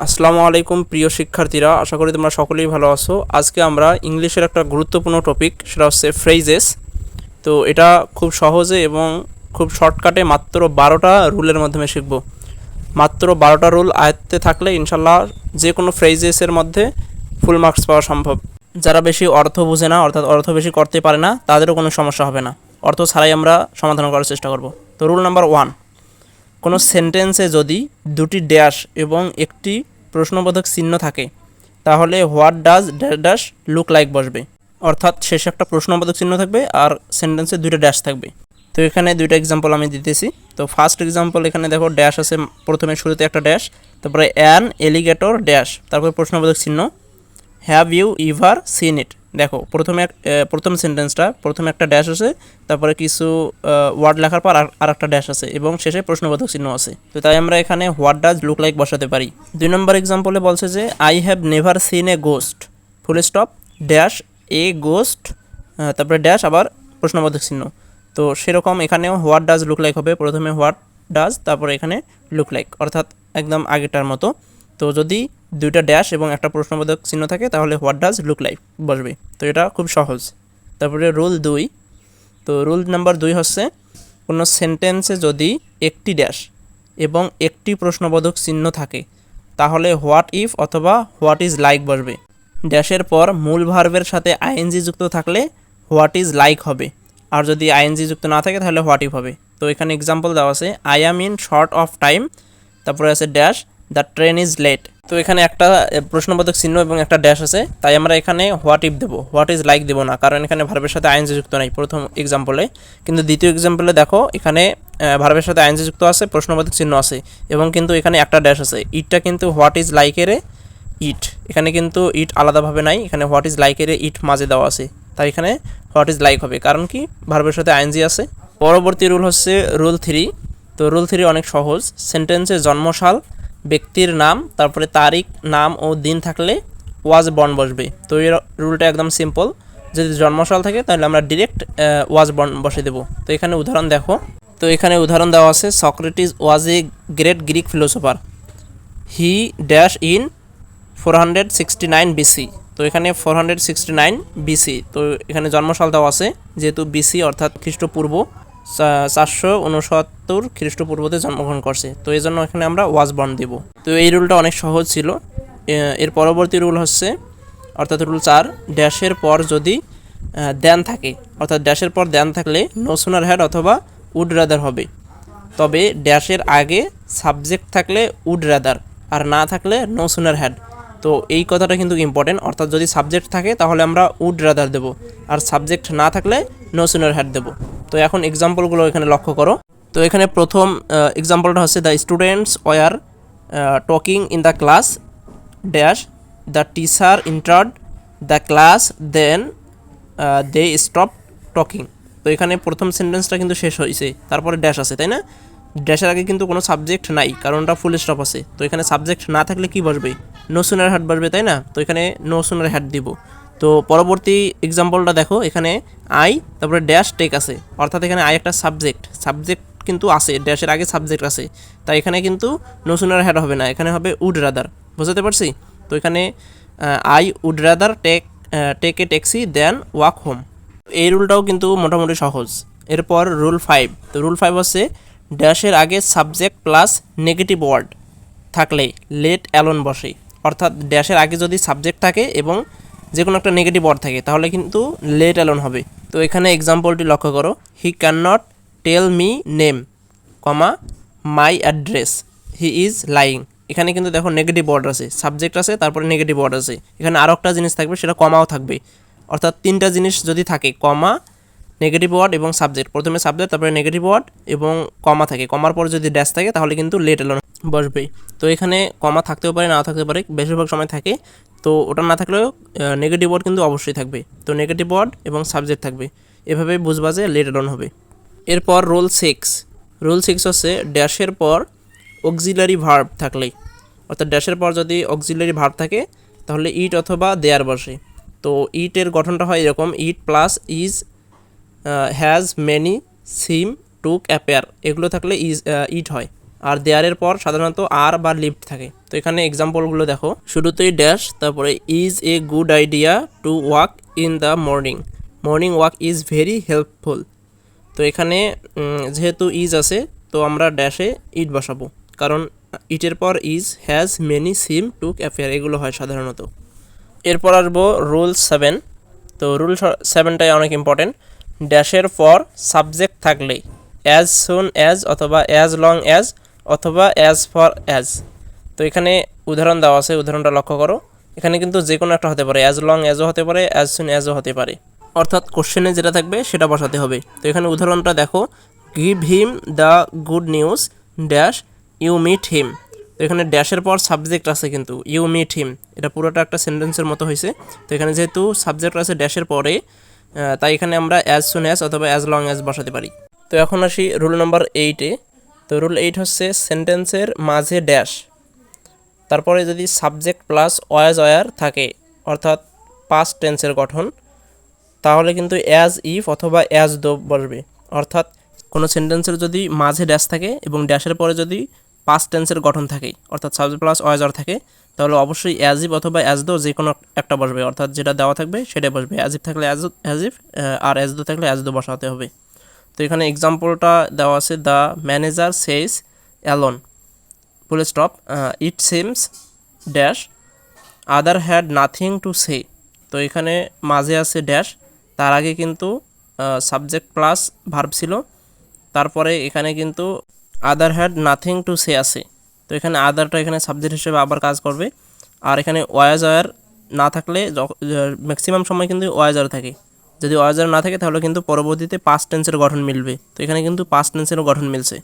আসসালামু আলাইকুম প্রিয় শিক্ষার্থীরা, আশা করি তোমরা সকলেই ভালো আছো। আজকে আমরা ইংলিশের একটা গুরুত্বপূর্ণ টপিক, সেটা হচ্ছে ফ্রেজেস। তো এটা খুব সহজে এবং খুব শর্টকাটে মাত্র 12টা রুলের মাধ্যমে শিখব। মাত্র 12টা রুল আয়ত্তে থাকলে ইনশাল্লাহ যে কোনো ফ্রেজেসের মধ্যে ফুল মার্কস পাওয়া সম্ভব। যারা বেশি অর্থ বোঝে না, অর্থাৎ অর্থ বেশি করতে পারে না, তাদেরও কোনো সমস্যা হবে না। অর্থ ছাড়াই আমরা সমাধান করার চেষ্টা করব। তো রুল নাম্বার 1, কোনো সেন্টেন্সে যদি দুটি ড্যাশ এবং একটি প্রশ্নবোধক চিহ্ন থাকে তাহলে what does dash look like বসবে। অর্থাৎ শেষে একটা প্রশ্নবোধক চিহ্ন থাকবে আর সেন্টেন্সে দুইটা ড্যাশ থাকবে। তো এখানে দুইটা এক্সাম্পল আমি দিতেছি। তো ফার্স্ট এক্সাম্পল, এখানে দেখো ড্যাশ আছে, প্রথমে শুরুতে একটা ড্যাশ, তারপরে অ্যান এলিগেটর ড্যাশ, তারপরে প্রশ্নবোধক চিহ্ন have you ever seen it. দেখো প্রথম সেন্টেন্সটা প্রথমে একটা ড্যাশ আছে, তারপরে কিছু ওয়ার্ড লেখার পর আর একটা ড্যাশ আছে এবং শেষে প্রশ্নবোধক চিহ্ন আছে। তো তাই আমরা এখানে হোয়াট ডাজ লুক লাইক বসাতে পারি। 2 নম্বর এক্সাম্পলে বলছে যে I have never seen A ghost full stop dash a ghost, তারপরে ড্যাশ আবার প্রশ্নবোধক চিহ্ন। তো সেরকম এখানেও হোয়াট ডাজ লুক লাইক হবে, প্রথমে হোয়াট ডাজ, তারপরে এখানে লুক লাইক, অর্থাৎ একদম আগেটার মতো। তো যদি দুইটা ড্যাশ এবং একটা প্রশ্নবোধক চিহ্ন থাকে তাহলে হোয়াট ডাজ লুক লাইক বসবে। তো এটা খুব সহজ। তারপরে রুল 2, তো রুল নাম্বার 2 হচ্ছে কোনো সেন্টেন্সে যদি একটি ড্যাশ এবং একটি প্রশ্নবোধক চিহ্ন থাকে তাহলে হোয়াট ইফ অথবা হোয়াট ইজ লাইক বসবে। ড্যাশের পর মূল ভার্বের সাথে আইএনজি যুক্ত থাকলে হোয়াট ইজ লাইক হবে, আর যদি আইএনজি যুক্ত না থাকে তাহলে হোয়াট ইফ হবে। তো এখানে এক্সাম্পল দেওয়া আছে I am in short of time, তারপরে আছে dash the train is late. তো এখানে একটা প্রশ্নবোধক চিহ্ন এবং একটা ড্যাশ আছে, তাই আমরা এখানে হোয়াট ইফ দেবো, হোয়াট ইজ লাইক দেবো না, কারণ এখানে ভার্বের সাথে আইএনজি যুক্ত নাই প্রথম এক্সাম্পলে। কিন্তু দ্বিতীয় এক্সাম্পলে দেখো এখানে ভার্বের সাথে আইএনজি যুক্ত আছে, প্রশ্নবোধক চিহ্ন আছে এবং কিন্তু এখানে একটা ড্যাশ আছে। ইটটা কিন্তু হোয়াট ইজ লাইকের ইট, এখানে কিন্তু ইট আলাদাভাবে নাই, এখানে হোয়াট ইজ লাইকের ইট মাঝে দেওয়া আছে, তাই এখানে হোয়াট ইজ লাইক হবে, কারণ কি ভার্বের সাথে আইএনজি আছে। পরবর্তী রুল হচ্ছে রুল 3। তো রুল 3 অনেক সহজ। সেন্টেন্সে জন্মসাল, ব্যক্তির নাম, তারপরে তারিখ, নাম ও দিন থাকলে ওয়াজ বর্ন বসবে। তো এই রুলটা একদম সিম্পল। যদি জন্মসাল থাকে তাহলে আমরা ডিরেক্ট ওয়াজ বর্ন বসে দেবো। তো এখানে উদাহরণ দেখো। তো এখানে উদাহরণ দেওয়া আছে Socrates was a great Greek philosopher, he dash in 469 BC. তো এখানে 469 বিসি, তো এখানে জন্মসাল দেওয়া আছে, যেহেতু বিসি অর্থাৎ খ্রিস্টপূর্ব 469 খ্রিস্টপূর্বতে জন্মগ্রহণ করছে, তো এই জন্য এখানে আমরা ওয়াজ বর্ন দেব। তো এই রুলটা অনেক সহজ ছিল। এর পরবর্তী রুল হচ্ছে অর্থাৎ রুল 4, ড্যাশের পর যদি দেন থাকে, অর্থাৎ ড্যাশের পর দেন থাকলে নো সুনার হ্যাড অথবা উড রাদার হবে, তবে ড্যাশের আগে সাবজেক্ট থাকলে উড রাদার, আর না থাকলে নো সুনার হ্যাড। তো এই কথাটা কিন্তু ইম্পর্টেন্ট, অর্থাৎ যদি সাবজেক্ট থাকে তাহলে আমরা উড রাদার দেবো, আর সাবজেক্ট না থাকলে নো সুনার হ্যাড দেবো। তো এখন এক্সাম্পলগুলো এখানে লক্ষ্য করো। তো এখানে প্রথম এক্সাম্পলটা হচ্ছে the students were talking in the class dash the teacher entered the class then they stop talking. তো এখানে প্রথম সেন্টেন্সটা কিন্তু শেষ হয়েছে, তারপরে ড্যাশ আছে, তাই না? ড্যাশের আগে কিন্তু কোনো সাবজেক্ট নাই, কারণ ওটা ফুল স্টপ আছে। তো এখানে সাবজেক্ট না থাকলে কি বসবে? নো সুনার হ্যাড বসবে, তাই না? তো এখানে নো সুনার হ্যাড দিব। তো পরবর্তী এক্সাম্পলটা দেখো, এখানে আই তারপরে ড্যাশ টেক আছে, অর্থাৎ এখানে আই একটা সাবজেক্ট কিন্তু আছে, ড্যাশের আগে সাবজেক্ট আছে, তাই এখানে কিন্তু নো সুনার হ্যাড হবে না, এখানে হবে উড রাদার। বুঝতে পারছি? তো এখানে I would rather take a taxi then walk home. এই রুলটাও কিন্তু মোটামুটি সহজ। এরপর রুল 5। তো রুল 5 হচ্ছে ড্যাশের আগে সাবজেক্ট প্লাস নেগেটিভ ওয়ার্ড থাকলে লেট অ্যালোন বসে, অর্থাৎ ড্যাশের আগে যদি সাবজেক্ট থাকে এবং যে কোনো একটা নেগেটিভ ওয়ার্ড থাকে তাহলে কিন্তু লেট অ্যালোন হবে। তো এখানে এক্সাম্পলটি লক্ষ্য করো, he can not tell me name comma my address, he is lying. এখানে কিন্তু দেখো নেগেটিভ ওয়ার্ড আছে, সাবজেক্ট আছে, তারপরে নেগেটিভ ওয়ার্ড আছে, এখানে আরও একটা জিনিস থাকবে, সেটা কমাও থাকবে, অর্থাৎ 3টা জিনিস যদি থাকে, কমা, নেগেটিভ ওয়ার্ড এবং সাবজেক্ট, প্রথমে সাবজেক্ট তারপরে নেগেটিভ ওয়ার্ড এবং কমা থাকে, কমার পর যদি ড্যাশ থাকে তাহলে কিন্তু লেট অ্যালোন বসবে। তো এখানে কমা থাকতেও পারে, নাও থাকতে পারে, বেশিরভাগ সময় থাকে। তো ওটা না থাকলেও নেগেটিভ ওয়ার্ড কিন্তু অবশ্যই থাকবে, তো নেগেটিভ ওয়ার্ড এবং সাবজেক্ট থাকবে, এভাবে বুঝবা যে লেট অ্যালোন হবে। এরপর রুল 6। রুল 6 হচ্ছে ড্যাশের পর অক্সিলারি ভার্ব থাকলে, অর্থাৎ ড্যাশের পর যদি অক্সিলারি ভার্ব থাকে তাহলে ইট অথবা দেয়ার বসে। তো ইটের গঠনটা হয় এরকম, it plus is, has, many, seem, took, appear, এগুলো থাকলে ইট হয়। আর দেয়ারের পর সাধারণত আর বা লিভড থাকে। তো এখানে এক্সাম্পলগুলো দেখো, শুরুতেই ড্যাশ, তারপরে is a good idea to walk in the morning, morning walk is very helpful. তো এখানে যেহেতু ইজ আছে তো আমরা ড্যাশে ইট বসাবো, কারণ ইটের পর is, has, many, seem, took, affair এগুলো হয় সাধারণত। এরপর আসবো রুল 7। তো রুল 7টাই অনেক ইম্পর্টেন্ট। ড্যাশের পর সাবজেক্ট থাকলে অ্যাজ সুন অ্যাজ অথবা অ্যাজ লং অ্যাজ অথবা অ্যাজ ফর অ্যাজ। তো এখানে উদাহরণ দেওয়া আছে, উদাহরণটা লক্ষ্য করো। এখানে কিন্তু যে কোনো একটা হতে পারে, অ্যাজ লং অ্যাজও হতে পারে, অ্যাজ সুন অ্যাজও হতে পারে, অর্থাৎ কোশ্চেনে যেটা থাকবে সেটা বসাতে হবে। তো এখানে উদাহরণটা দেখো, give him the good news dash you meet him. তো এখানে ড্যাশের পর সাবজেক্ট আছে কিন্তু ইউ মিট হিম, এটা পুরোটা একটা সেন্টেন্সের মতো হয়েছে। তো এখানে যেহেতু সাবজেক্ট আছে ড্যাশের পরে, তাই এখানে আমরা অ্যাজ সুন অ্যাজ অথবা অ্যাজ লং অ্যাজ বসাতে পারি। তো এখন আসি রুল নাম্বার 8-এ। তো রুল 8 হচ্ছে সেন্টেন্সের মাঝে ড্যাশ, তারপরে যদি সাবজেক্ট প্লাস ওয়াজ ওয়ার থাকে, অর্থাৎ পাস্ট টেন্সের গঠন, তাহলে কিন্তু অ্যাজ ইফ অথবা অ্যাজ দো বসবে। অর্থাৎ কোনো সেন্টেন্সের যদি মাঝে ড্যাশ থাকে এবং ড্যাশের পরে যদি পাস্ট টেন্সের গঠন থাকে, অর্থাৎ সাবজেক্ট প্লাস ওয়াজ অর থাকে, তাহলে অবশ্যই অ্যাজ ইফ অথবা অ্যাজ দো যে কোনো একটা বসবে, অর্থাৎ যেটা দেওয়া থাকবে সেটাই বসবে। অ্যাজ ইফ থাকলে অ্যাজ ইফ, আর অ্যাজ দো থাকলে অ্যাজ দো বসাতে হবে। তো এখানে এক্সাম্পলটা দেওয়া আছে, the manager Sage alone full stop it seems dash other had nothing to say. তো এখানে মাঝে আছে ড্যাশ, তার আগে কিন্তু সাবজেক্ট প্লাস ভার্ব ছিল, তারপরে এখানে কিন্তু আদার হ্যাড নাথিং টু সে আছে। তো এখানে আদারটা এখানে সাবজেক্ট হিসেবে আবার কাজ করবে। আর এখানে ওয়াজ ওয়ার না থাকলে ম্যাক্সিমাম সময় কিন্তু ওয়াজ ওয়ার থাকে, যদি ওয়াজ ওয়ার না থাকে তাহলে কিন্তু পরবর্তীতে পাস্ট টেন্সের গঠন মিলবে। তো এখানে কিন্তু পাস্ট টেন্সেরও গঠন মিলছে।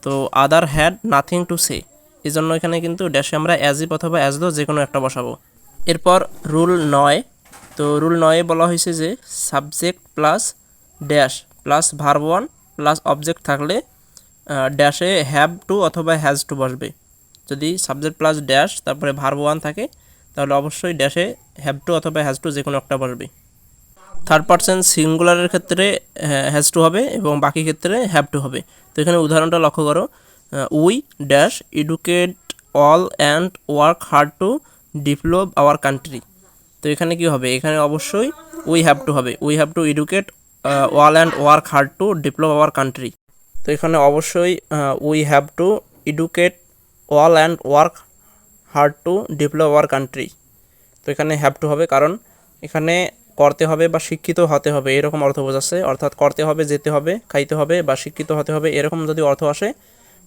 তো আদার হ্যাড নাথিং টু সে, এই জন্য এখানে কিন্তু ড্যাশে আমরা অ্যাজ ইফ অথবা অ্যাজ দো যে কোনো একটা বসাবো। এরপর রুল 9। তো রুল 9-এ বলা হয়েছে যে subject plus dash plus verb one plus object থাকলে ড্যাশে হ্যাভ টু অথবা হ্যাজ টু বসবে। যদি সাবজেক্ট প্লাস ড্যাশ তারপরে ভার্ব ওয়ান থাকে তাহলে অবশ্যই ড্যাশে হ্যাভ টু অথবা হ্যাজ টু যে কোনো একটা বসবে। থার্ড পারসন সিঙ্গুলারের ক্ষেত্রে হ্যাজ টু হবে এবং বাকি ক্ষেত্রে হ্যাভ টু হবে। তো এখানে উদাহরণটা লক্ষ্য করো, we dash educate all and work hard to develop our country. তো এখানে কি হবে, এখানে অবশ্যই উই হ্যাভ টু হবে, we have to educate all and work hard to develop our country. তো এখানে অবশ্যই we have to educate all and work hard to develop our country. তো এখানে হ্যাভ টু হবে, কারণ এখানে করতে হবে বা শিক্ষিত হতে হবে এরকম অর্থ বোঝাচ্ছে, অর্থাৎ করতে হবে, যেতে হবে, খাইতে হবে বা শিক্ষিত হতে হবে এরকম যদি অর্থ আসে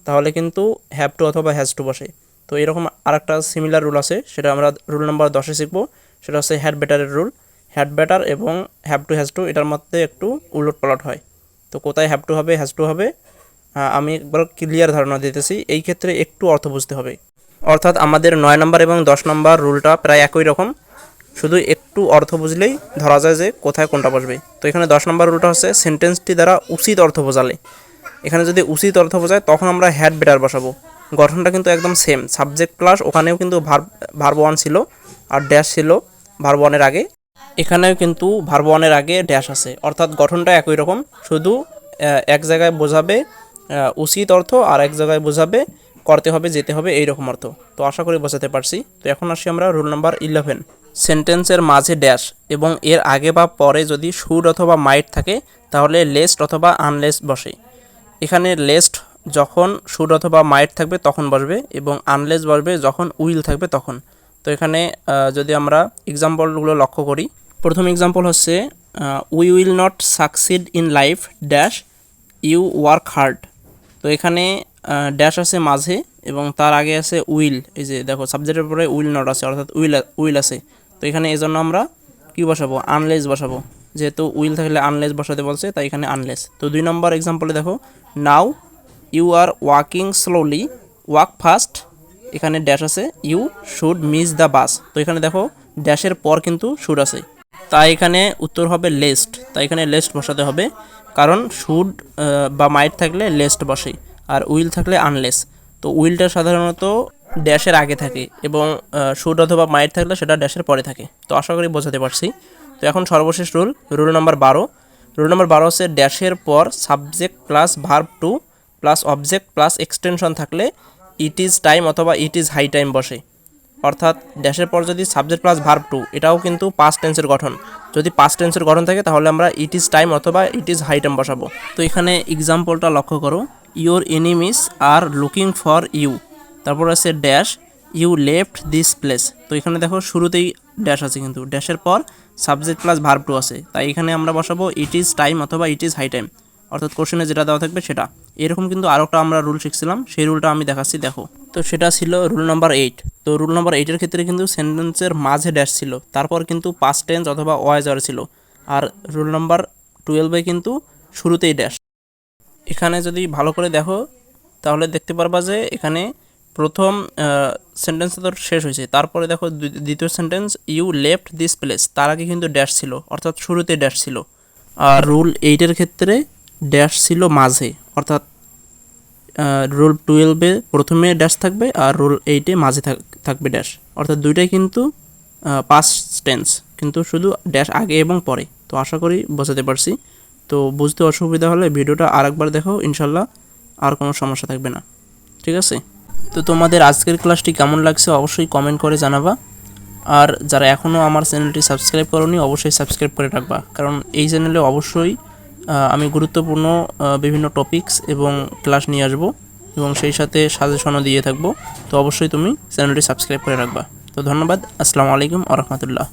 তাহলে কিন্তু হ্যাভ টু অথবা হ্যাজ টু বসে। তো এরকম আরেকটা সিমিলার রুল আছে, সেটা আমরা রুল নাম্বার 10-এ শিখবো। সেটা হচ্ছে হ্যাড বেটারের রুল। হ্যাড বেটার এবং হ্যাভ টু হ্যাজ টু এটার মধ্যে একটু উলট পালট হয়। তো কোথায় হ্যাভ টু হবে হ্যাজ টু হবে আমি একবার ক্লিয়ার ধারণা দিতেছি, এই ক্ষেত্রে একটু অর্থ বুঝতে হবে। অর্থাৎ আমাদের 9 নম্বর এবং 10 নম্বর রুলটা প্রায় একই রকম, শুধু একটু অর্থ বুঝলেই ধরা যায় যে কোথায় কোনটা বসবে। তো এখানে 10 নম্বর রুলটা হচ্ছে সেন্টেন্সটি দ্বারা উচিত অর্থ বোঝালে, এখানে যদি উচিত অর্থ বোঝায় তখন আমরা হ্যাড বেটার বসাবো। গঠনটা কিন্তু একদম সেম, সাবজেক্ট প্লাস ওখানেও কিন্তু ভার্ব ওয়ান ছিল আর ড্যাশ ছিল ভার্ব ওয়ানের আগে, এখানেও কিন্তু ভার্ব ওয়ানের আগে ড্যাশ আছে, অর্থাৎ গঠনটা একই রকম, শুধু এক জায়গায় বোঝাবে উচিত অর্থ আর এক জায়গায় বোঝাবে করতে হবে, যেতে হবে, এইরকম অর্থ। তো আশা করি বোঝাতে পারছি। তো এখন আসি আমরা রুল নাম্বার 11। সেন্টেন্সের মাঝে ড্যাশ এবং এর আগে বা পরে যদি শুড অথবা মাইট থাকে তাহলে লেস্ট অথবা আনলেস বসে। এখানে লেস্ট যখন শুড অথবা মাইট থাকবে তখন বসবে এবং আনলেস বসবে যখন উইল থাকবে তখন। তো এখানে যদি আমরা এক্সাম্পলগুলো লক্ষ্য করি, প্রথম এক্সাম্পল হচ্ছে we will not succeed in life dash you work hard. তো এখানে ড্যাশ আছে মাঝে এবং তার আগে আছে উইল, এই যে দেখো সাবজেক্টের পরে উইল নট আছে, অর্থাৎ উইল আছে। তো এখানে এই জন্য আমরা কী বসাবো, আনলেস বসাবো, যেহেতু উইল থাকলে আনলেস বসাতে বলছে তাই এখানে আনলেস। তো 2 নম্বর এক্সাম্পলে দেখো, now you are walking slowly walk fast, এখানে ড্যাশ আছে, you should miss the bus. তো এখানে দেখো ড্যাশের পর কিন্তু শুড আছে, তাই এখানে উত্তর হবে লেস্ট, তাই এখানে লেস্ট বসাতে হবে, কারণ শুড বা মাইট থাকলে লেস্ট বসে আর উইল থাকলে আনলেস। তো উইলটা সাধারণত ড্যাশের আগে থাকে এবং শুড অথবা মাইট থাকলে সেটা ড্যাশের পরে থাকে। তো আশা করি বোঝাতে পারছি। তো এখন সর্বশেষ রুল নাম্বার 12। রুল নাম্বার 12 হচ্ছে ড্যাশের পর subject plus verb to plus object plus extension থাকলে ইট ইজ টাইম অথবা ইট ইজ হাই টাইম বসে। অর্থাৎ ড্যাশের পর যদি সাবজেক্ট প্লাস ভার্ব টু, এটাও কিন্তু পাস্ট টেন্সের গঠন। যদি পাস্ট টেন্সের গঠন থাকে তাহলে আমরা ইট ইজ টাইম অথবা ইট ইজ হাই টাইম বসাবো। তো এখানে এক্সাম্পলটা লক্ষ্য করো, your enemies are looking for you, তারপর আছে dash you left this place. তো এখানে দেখো শুরুতেই ড্যাশ আছে, কিন্তু ড্যাশের পর সাবজেক্ট প্লাস ভার্ব টু আছে, তাই এখানে আমরা বসাবো ইট ইজ টাইম অথবা ইট ইজ হাই টাইম, অর্থাৎ কোশ্চেনে যেটা দেওয়া থাকবে সেটা। এরকম কিন্তু আরও একটা আমরা রুল শিখছিলাম, সেই রুলটা আমি দেখাচ্ছি, দেখো। তো সেটা ছিল রুল নাম্বার 8। তো রুল নাম্বার 8-এর ক্ষেত্রে কিন্তু সেন্টেন্সের মাঝে ড্যাশ ছিল, তারপর কিন্তু পাস্ট টেন্স অথবা ওয়াইজ আর ছিল। আর রুল নাম্বার 12-এ কিন্তু শুরুতেই ড্যাশ। এখানে যদি ভালো করে দেখো তাহলে দেখতে পারবা যে এখানে প্রথম সেন্টেন্সটা তো শেষ হয়েছে, তারপরে দেখো দ্বিতীয় sentence you left this place, তার আগে কিন্তু ড্যাশ ছিল, অর্থাৎ শুরুতে ড্যাশ ছিল। আর রুল 8-এর ক্ষেত্রে ড্যাশ ছিল মাঝে, অর্থাৎ রুল 12-এ প্রথমে ড্যাশ থাকবে আর রুল 8-এ মাঝে থাকবে ড্যাশ, অর্থাৎ দুইটাই কিন্তু পাস্ট টেন্স, কিন্তু শুধু ড্যাশ আগে এবং পরে। তো আশা করি বোঝাতে পারছি। তো বুঝতে অসুবিধা হলে ভিডিওটা আরেকবার দেখো, ইনশাল্লাহ আর কোনো সমস্যা থাকবে না, ঠিক আছে? তো তোমাদের আজকের ক্লাসটি কেমন লাগছে অবশ্যই কমেন্ট করে জানাবা। আর যারা এখনও আমার চ্যানেলটি সাবস্ক্রাইব করোনি অবশ্যই সাবস্ক্রাইব করে রাখবা, কারণ এই চ্যানেলে অবশ্যই আমি গুরুত্বপূর্ণ বিভিন্ন টপিকস এবং ক্লাস নিয়ে আসবো এবং সেই সাথে সাজেশনও দিয়ে থাকবো। তো অবশ্যই তুমি চ্যানেলটি সাবস্ক্রাইব করে রাখবা। তো ধন্যবাদ। আসসালামু আলাইকুম ওয়া রাহমাতুল্লাহ।